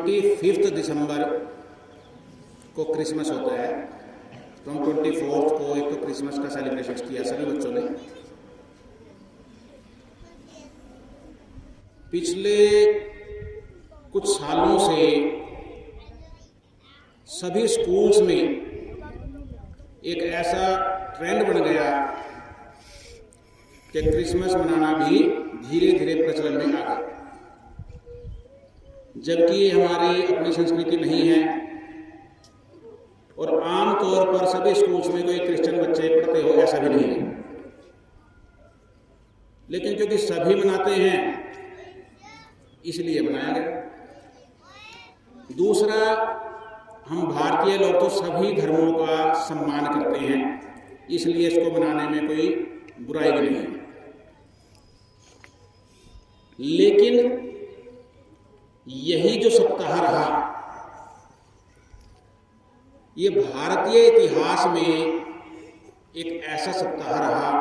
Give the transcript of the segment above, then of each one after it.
25 दिसंबर को क्रिसमस होता है, तो हम 24 को एक तो क्रिसमस का सेलिब्रेशन किया सभी बच्चों ने। पिछले कुछ सालों से सभी स्कूल्स में एक ऐसा ट्रेंड बन गया कि क्रिसमस मनाना भी धीरे धीरे प्रचलन में आ गया, जबकि ये हमारी अपनी संस्कृति नहीं है। और आम तौर पर सभी स्कूल्स में कोई क्रिश्चियन बच्चे पढ़ते हो ऐसा भी नहीं है, लेकिन क्योंकि सभी मनाते हैं इसलिए मनाया गया। दूसरा, हम भारतीय लोग तो सभी धर्मों का सम्मान करते हैं, इसलिए इसको मनाने में कोई बुराई भी नहीं है। लेकिन यही जो सप्ताह रहा, ये भारतीय इतिहास में एक ऐसा सप्ताह रहा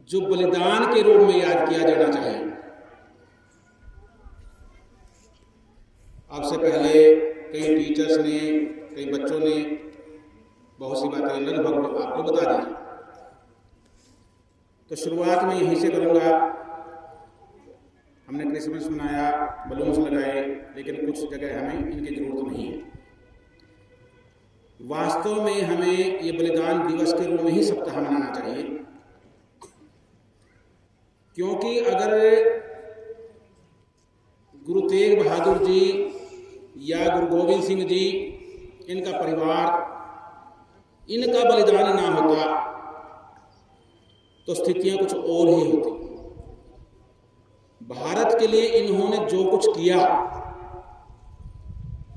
जो बलिदान के रूप में याद किया जाना चाहिए। आपसे पहले कई टीचर्स ने, कई बच्चों ने बहुत सी बातें लगभग आपको बता दी, तो शुरुआत में यहीं से करूंगा। हमने क्रिसमस मनाया, बलून्स लगाए, लेकिन कुछ जगह हमें इनकी जरूरत नहीं है। वास्तव में हमें ये बलिदान दिवस के रूप में ही सप्ताह मनाना चाहिए, क्योंकि अगर गुरु तेग बहादुर जी या गुरु गोविंद सिंह जी, इनका परिवार, इनका बलिदान ना होता तो स्थितियां कुछ और ही होती। भारत के लिए इन्होंने जो कुछ किया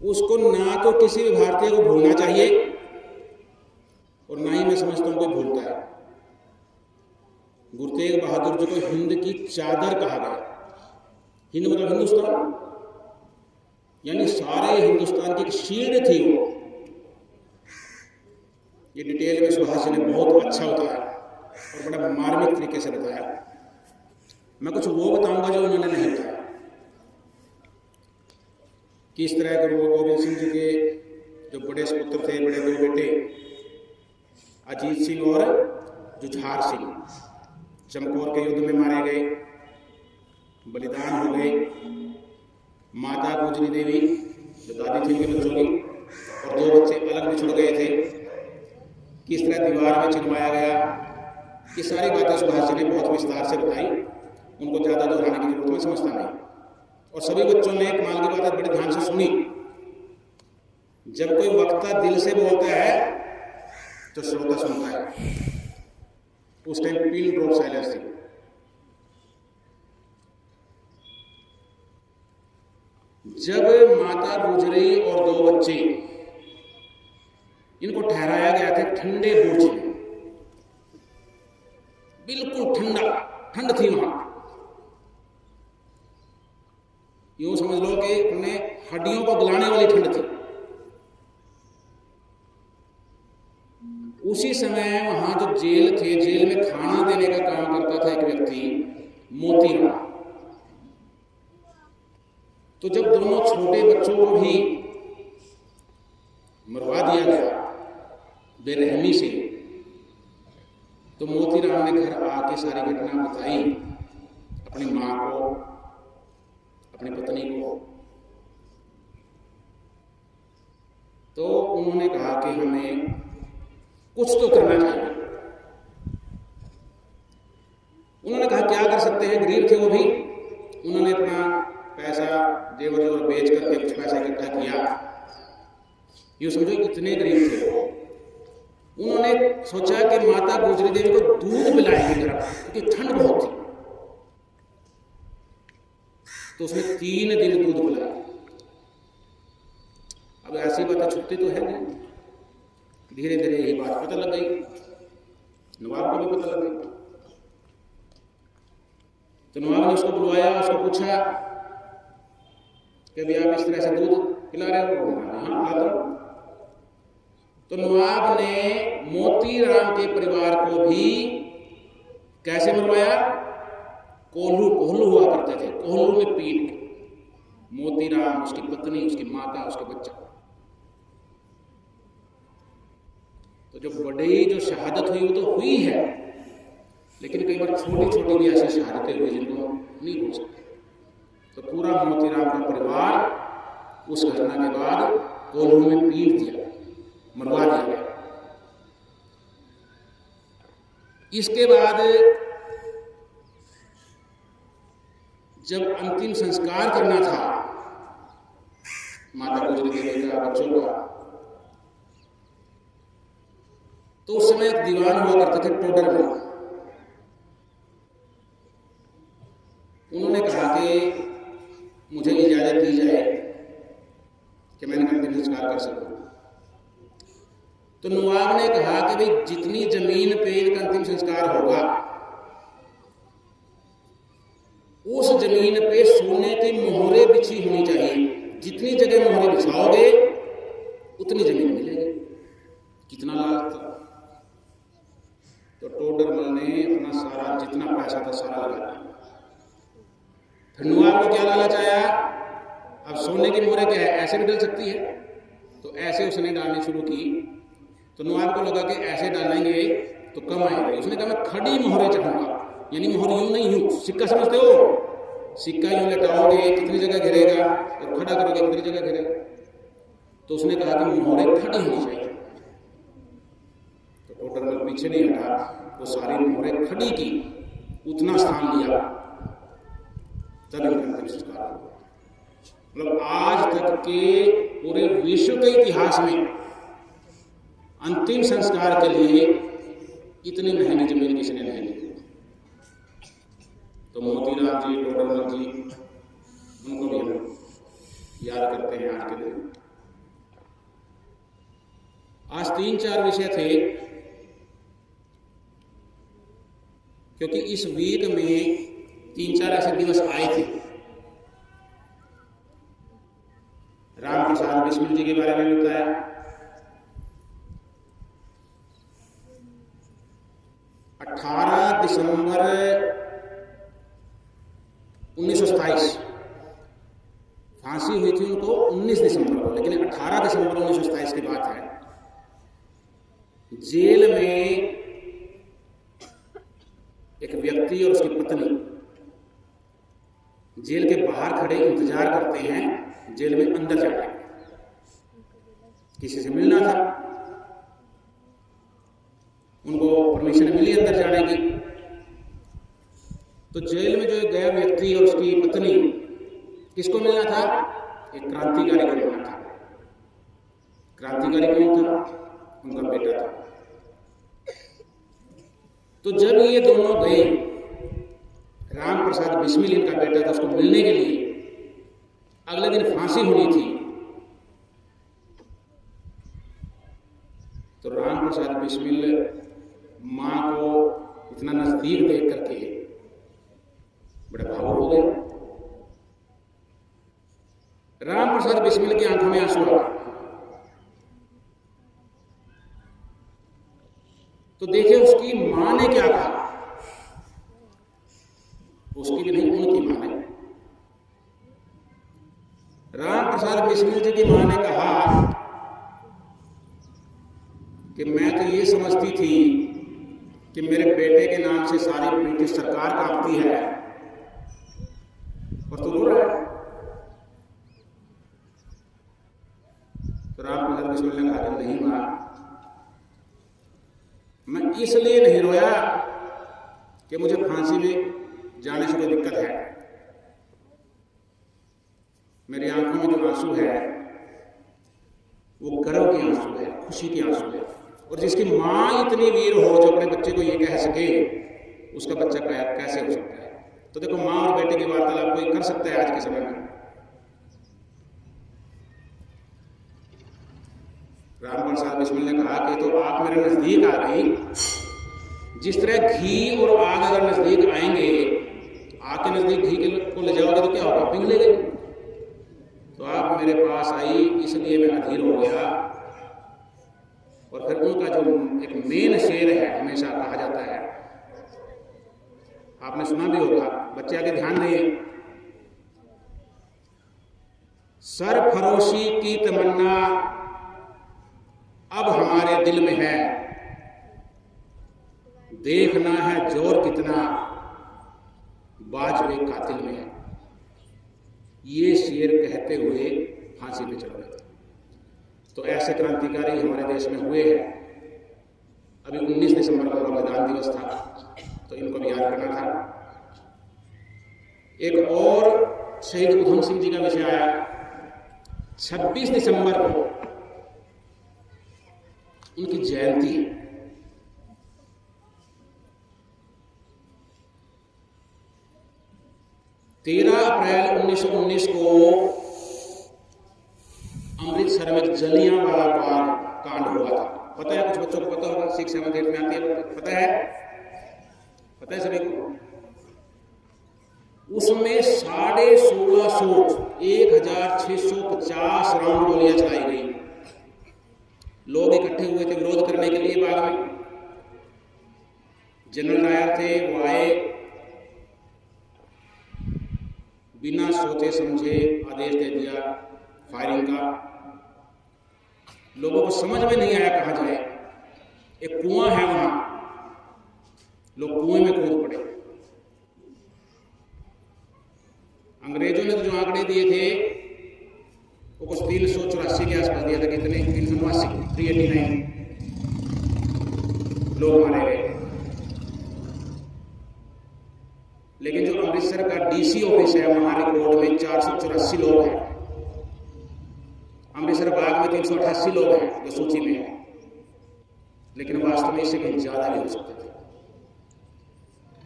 उसको ना तो किसी भी भारतीय को भूलना चाहिए और ना ही मैं समझता हूं कोई भूलता है। गुरु तेग बहादुर जी को हिंद की चादर कहा गया। हिंद मतलब हिंदुस्तान, यानी सारे हिंदुस्तान की एक शील्ड थी वो। ये डिटेल में सुभाष जी ने बहुत अच्छा बताया और बड़ा मार्मिक तरीके से बताया। मैं कुछ वो बताऊंगा जो उन्होंने नहीं बताया। किस तरह गुरु गोविंद सिंह जी के जो बड़े सुपुत्र थे, बड़े दो बेटे अजीत सिंह और जुझार सिंह, चमकौर के युद्ध में मारे गए, बलिदान हो गए। माता गुजरी देवी जो दादी थी उनके बच्चों की, और दो बच्चे अलग बिछुड़ गए थे, किस तरह दीवार में चिनवाया गया। ये सारी बातें सुभाष जी ने बहुत विस्तार से बताई, उनको ज़्यादा दोहराने की जरूरत मैं समझता नहीं। और सभी बच्चों ने कमाल की बात बड़े ध्यान से सुनी। जब कोई वक्ता दिल से बोलता है तो श्रोता सुनता है। उस टाइम पिन ड्रॉप साइलेंस थी। जब माता गुजरी और दो बच्चे, इनको ठहराया गया था ठंडे बुर्ज में, बिल्कुल ठंड थी वहां। यूं समझ लो कि अपने हड्डियों को गलाने वाली ठंड थी। उसी समय वहां जो जेल थे, जेल में खाना देने का काम करता था एक व्यक्ति, मोतीराम। तो जब दोनों छोटे बच्चों को भी मरवा दिया गया बेरहमी से, तो मोतीराम ने घर आके सारी घटना बताई अपनी मां को, अपनी पत्नी को। तो उन्होंने कहा कि हमें कुछ तो करना चाहिए। उन्होंने कहा क्या कर सकते हैं, गरीब थे वो भी। उन्होंने अपना पैसा जेवर जेवर बेच करके कुछ पैसा इकट्ठा किया। यूं समझो इतने गरीब थे वो। उन्होंने सोचा कि माता गुजरी देवी को दूध पिलाएंगे जरा, क्योंकि ठंड बहुत थी। तो उसने 3 दिन दूध पिलाया। अब ऐसी बातें छुट्टी तो है नहीं। धीरे धीरे यही बात पता लग गई, नवाब को भी पता लग गई। तो नवाब ने उसको बुलवाया, उसको पूछा कि अभी आप इस तरह से दूध पिला रहे हो? हाँ पिलाता हूं। तो नवाब ने मोतीराम के परिवार को भी कैसे मरवाया? कोल्हू कोल्हू हुआ करते थे, कोल्हू में पीट के मोतीराम, उसकी पत्नी, उसकी माता, उसके बच्चा। तो जो बड़ी जो शहादत हुई वो तो हुई है, लेकिन कई बार छोटी छोटी भी ऐसी शहादतें हुई जिनको नहीं हो सकती। तो पूरा मोतीराम का परिवार उस घटना के बाद कोल्हू में पीट दिया, मरवा दिया गया। इसके बाद जब अंतिम संस्कार करना था माता गुजरी देवी का, बच्चों का, तो उस समय एक दीवान हुआ करते थे टोडर में। उन्होंने कहा कि मुझे इजाजत दी जाए कि मैं अंतिम संस्कार कर सकूं। तो नवाब ने कहा कि भाई जितनी जमीन पे इनका अंतिम संस्कार होगा उस जमीन पे सोने की मोहरें बिछी होनी चाहिए। जितनी जगह मोहरें बिछाओगे उतनी जमीन मिलेगी। कितना लाभ था। तो टोडरमल ने अपना सारा जितना पैसा था सारा लगा दिया। फिर नवाब को क्या लालच आया, अब सोने की मोहरें क्या है, ऐसे भी डल सकती है, तो ऐसे उसने डालनी शुरू की। तो नवाब को लगा कि ऐसे डालेंगे तो कम आएंगे। उसने कहा मैं खड़ी मोहरें चढ़ूंगा, यानी मोहर यूं नहीं यूं, सिक्का समझते हो, सिक्का यूं लटाओगे कितनी जगह गिरेगा और खड़ा करोगे कितनी जगह गिरेगा। तो उसने कहा कि मोहरें खड़ी होनी चाहिए। तो टोडरमल पीछे नहीं हटा, वो सारी मोहरें खड़ी की, उतना स्थान लिया, तब अंतिम संस्कार हुआ। मतलब आज तक के पूरे विश्व के इतिहास में अंतिम संस्कार के लिए इतनी महंगी जमीन किसी ने नहीं ली। तो मोतीराम जी, टोडरमल जी, उनको भी हम याद करते हैं आज के दिन। आज 3-4 विषय थे, क्योंकि इस वीक में 3-4 ऐसे दिवस आए थे। राम प्रसाद बिस्मिल जी के बारे में बताया, 18 दिसंबर 1927 फांसी हुई थी उनको 19 दिसंबर को, लेकिन 18 दिसंबर 1927 की बात है। जेल में एक व्यक्ति और उसकी पत्नी जेल के बाहर खड़े इंतजार करते हैं जेल में अंदर जाने, किसी से मिलना था, उनको परमिशन मिली अंदर जाने की। तो जेल में जो गया व्यक्ति और उसकी पत्नी, किसको मिलना था? एक क्रांतिकारी को मिलना था। क्रांतिकारी कौन था? उनका बेटा था। तो जब ये दोनों गए, राम प्रसाद बिस्मिल इनका बेटा था, उसको मिलने के लिए, अगले दिन फांसी होनी थी। तो राम प्रसाद बिस्मिल मां को इतना नजदीक देख करके बड़े भावुक हो गए। राम प्रसाद बिस्मिल की आंखों में आंसू आ गए। तो देखिए उसकी मां ने क्या कहा, उसकी भी नहीं, उनकी मां ने, राम प्रसाद बिस्मिल जी की मां ने कहा कि मैं तो ये समझती थी कि मेरे बेटे के नाम से सारी ब्रिटिश सरकार कांपती है और तो रो रहा है। तो राम प्रसाद बिस्मिल ने कहा नहीं मां, मैं इसलिए नहीं रोया कि मुझे फांसी में जाने से कोई दिक्कत है। मेरी आंखों में जो आंसू है वो गर्व के आंसू है, खुशी के आंसू है। और जिसकी मां इतनी वीर हो जो अपने बच्चे को ये कह सके, उसका बच्चा कैसे हो सकता है? तो देखो मां और बेटे की वार्तालाप कोई कर सकता है आज के समय में। राम प्रसाद बिस्मिल ने कहा कि तो आप मेरे नजदीक आ गई, जिस तरह घी और आग अगर नजदीक आएंगे, आग के नजदीक घी को ले जाओगे तो क्या होगा? पिघलेगा। तो आप मेरे पास आई, इसलिए मैं अधीर हो गया। और फिर उनका जो एक मेन शेर है, हमेशा कहा जाता है, आपने सुना भी होगा, बच्चे आगे ध्यान दें। सरफरोशी की तमन्ना अब हमारे दिल में है, देखना है जोर कितना बाजवे कातिल में है। ये शेर कहते हुए फांसी पे चढ़ गए। तो ऐसे क्रांतिकारी हमारे देश में हुए हैं। अभी 19 दिसंबर को बलिदान दिवस था, तो इनको भी याद करना था। एक और शहीद उधम सिंह जी का विषय आया। 26 दिसंबर को उनकी जयंती है। अप्रैल 1919 को अमृतसर में जलियांवाला बाग कांड हुआ था। पता है, कुछ बच्चों को पता होगा, 6, 7, 8 में आती है, पता है सभी को। उसमें 1650 राउंड गोलियां चलाई गई। लोग इकट्ठे हुए थे विरोध करने के लिए बाग में। जनरल डायर थे, वो आए, बिना सोचे समझे आदेश दे दिया फायरिंग का। लोगों को समझ में नहीं आया कहां जाए। एक कुआं है वहां, लोग कुएं में कूद पड़े। अंग्रेजों ने तो जो आंकड़े दिए थे वो कुछ 384 के आसपास दिया था। कितने? 389 लोग मारे गए। लेकिन जो अमृतसर का डीसी ऑफिस है, वहां रिकॉर्ड में 484 लोग हैं। अमृतसर बाग में 388 लोग हैं जो सूची में है, लेकिन वास्तव में इससे कहीं ज्यादा भी हो सकते थे।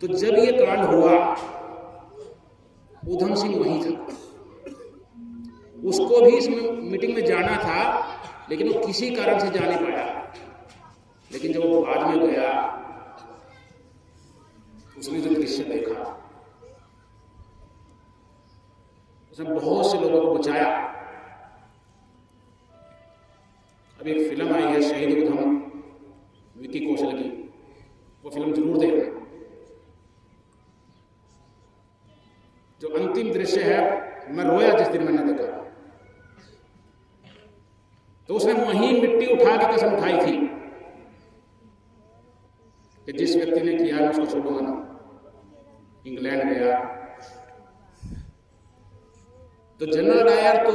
तो जब ये कांड हुआ, उधम सिंह वहीं था। उसको भी इस मीटिंग में जाना था, लेकिन वो किसी कारण से जा नहीं पाया। लेकिन जब वो बाद में गया, उसने जो दृश्य देखा, उसने बहुत से लोगों को बचाया। अभी एक फिल्म आई है शहीद उधम, विकी कौशल की, वो फिल्म जरूर देखना। जो अंतिम दृश्य है, मैं रोया जिस दिन मैंने देखा। तो उसने वहीं मिट्टी उठा के कसम उठाई थी कि जिस व्यक्ति ने किया मैं उसको छोड़ूंगा ना। इंग्लैंड गया तो जनरल डायर तो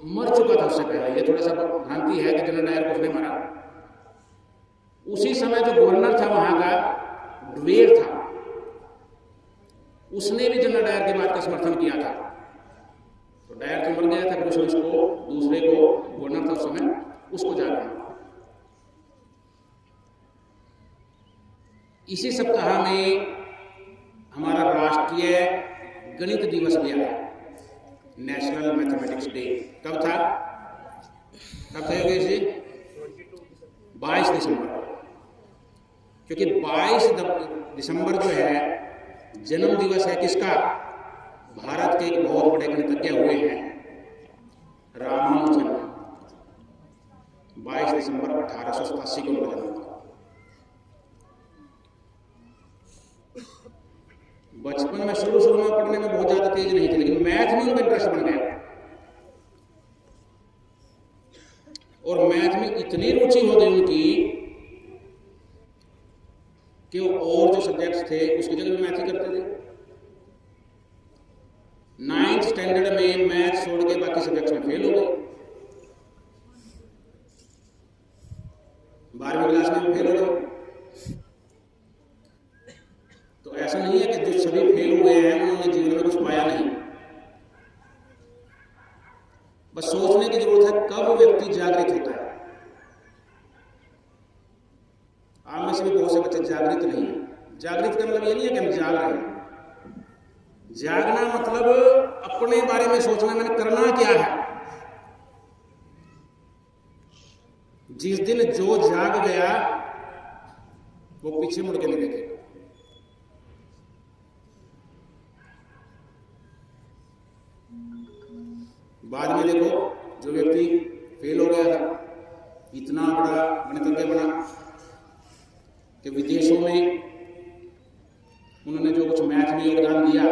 मर चुका था उससे पहले। ये थोड़ा सा भ्रांति है कि जनरल डायर को उसने मारा। उसी समय जो गवर्नर था वहां का, ड्वेर था, उसने भी जनरल डायर की बात का समर्थन किया था। तो डायर तो मर गया था, फिर उसने उसको, दूसरे को, गवर्नर था उस समय, उसको जाना। इसी सप्ताह में हमारा राष्ट्रीय गणित दिवस भी आया, नेशनल मैथमेटिक्स डे। कब था योगेश जी? 22 दिसंबर। क्योंकि 22 दिसंबर जो है जन्म दिवस है किसका? भारत के एक बहुत बड़े गणितज्ञ हुए हैं, रामानुजन। 22 दिसंबर 1887 को उनका जन्म हुआ। बचपन में शुरू में पढ़ने में बहुत ज्यादा तेज नहीं थे, लेकिन मैथ में उनका इंटरेस्ट बन गया। और मैथ में इतनी रुचि हो गई उनकी कि वो और जो सब्जेक्ट्स थे उसकी जगह मैथ ही करते थे। 9th स्टैंडर्ड में मैथ छोड़ के बाकी सब्जेक्ट्स में फेल हो गए। 12वीं क्लास में फेल हो गए। तो ऐसा नहीं है कि जो सभी फेल हुए हैं उन्होंने जीवन में कुछ पाया नहीं। बस सोचने की जरूरत है कब व्यक्ति जागृत होता है। आप में से भी बहुत से बच्चे जागृत नहीं है। जागृत का मतलब ये नहीं है कि हम जाग रहे हैं। जागना मतलब अपने बारे में सोचना, मैंने करना क्या है। जिस दिन जो जाग गया वो पीछे मुड़ के नहीं देखेगा। बाद में देखो, जो व्यक्ति फेल हो गया था, इतना बड़ा गणितज्ञ बना कि विदेशों में उन्होंने जो कुछ मैथ में योगदान दिया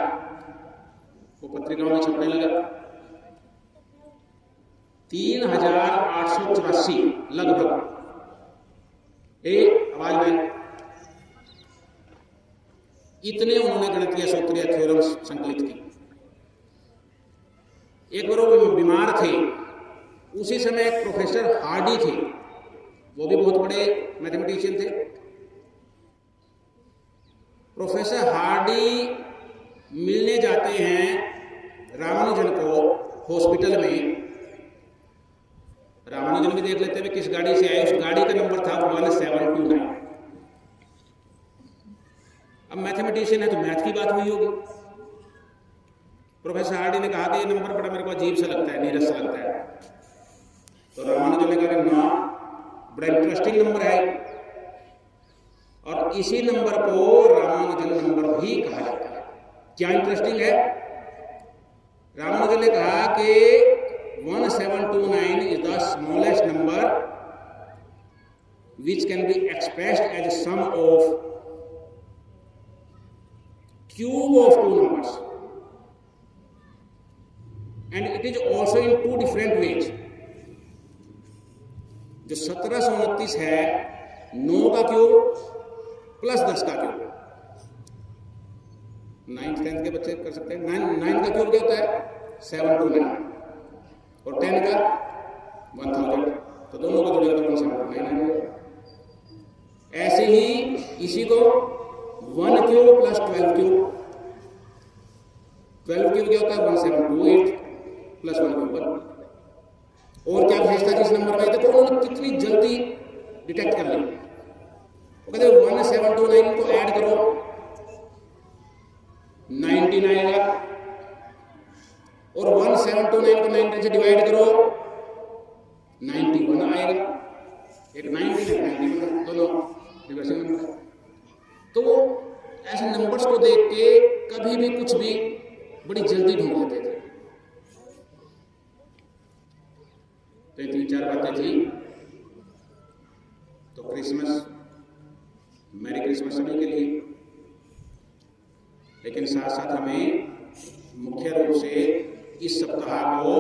वो पत्रिकाओं में छपने लगा। 3884 लगभग, आवाज में इतने उन्होंने गणितीय सूत्र या थ्योरम्स संकलित की। एक बार वो बीमार थे, उसी समय एक प्रोफेसर हार्डी थे, वो भी बहुत बड़े मैथमेटिशियन थे। प्रोफेसर हार्डी मिलने जाते हैं रामानुजन को हॉस्पिटल में। रामानुजन भी देख लेते हैं किस गाड़ी से आए, उस गाड़ी का नंबर था 1729। अब मैथमेटिशियन है तो मैथ की बात हुई होगी। प्रोफेसर हार्डी ने कहा कि ये नंबर बड़ा मेरे को अजीब सा लगता है, नीरस सा लगता है। तो रामानुजन ने कहा ना, बड़ा इंटरेस्टिंग नंबर है, और इसी नंबर को रामानुजन नंबर भी कहा जाता है। क्या इंटरेस्टिंग है? रामानुजन ने कहा कि 1729 is the smallest number which can be expressed as sum of cube of two numbers, and it is also in two different ways. जो 1729 है, 9 का क्यूब प्लस 10 का क्यूब। 9th 10th के बच्चे कर सकते हैं। 9 का क्यूब क्या होता है? 729, और 10 का 1000, तो दोनों को जोड़ेगा तो 1729 है। ऐसे ही इसी को 1 क्यूब प्लस 12 क्यूब, 12 क्यूब क्या होता है? 1728 प्लस 1 क्यूब 1। और क्या विशेषता जिस नंबर में, देखो उन्होंने कितनी जल्दी डिटेक्ट कर ली। वो कहते हैं 1729 को ऐड करो 19 आएगा, और 1729 को 19 से डिवाइड करो 91 आएगा। एक 19 है, 91 दोनों रिवर्सिंग नंबर है। तो वो ऐसे नंबर्स को देख के कभी भी कुछ भी बड़ी जल्दी ढूंढ लेते थे। तो ये 3-4 बातें थी। तो क्रिसमस, मैरी क्रिसमस सभी के लिए, लेकिन साथ साथ हमें मुख्य रूप से इस सप्ताह को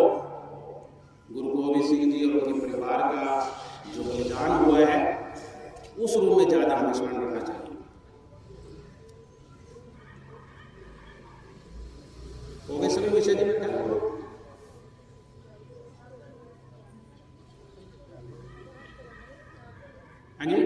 गुरु गोविंद सिंह जी और उनके परिवार का जो बलिदान हुआ है उस रूप में ज्यादा हमें स्मरण करना चाहिए। हो गए सभी विषय जी में ख्याल करो। हाँ जी,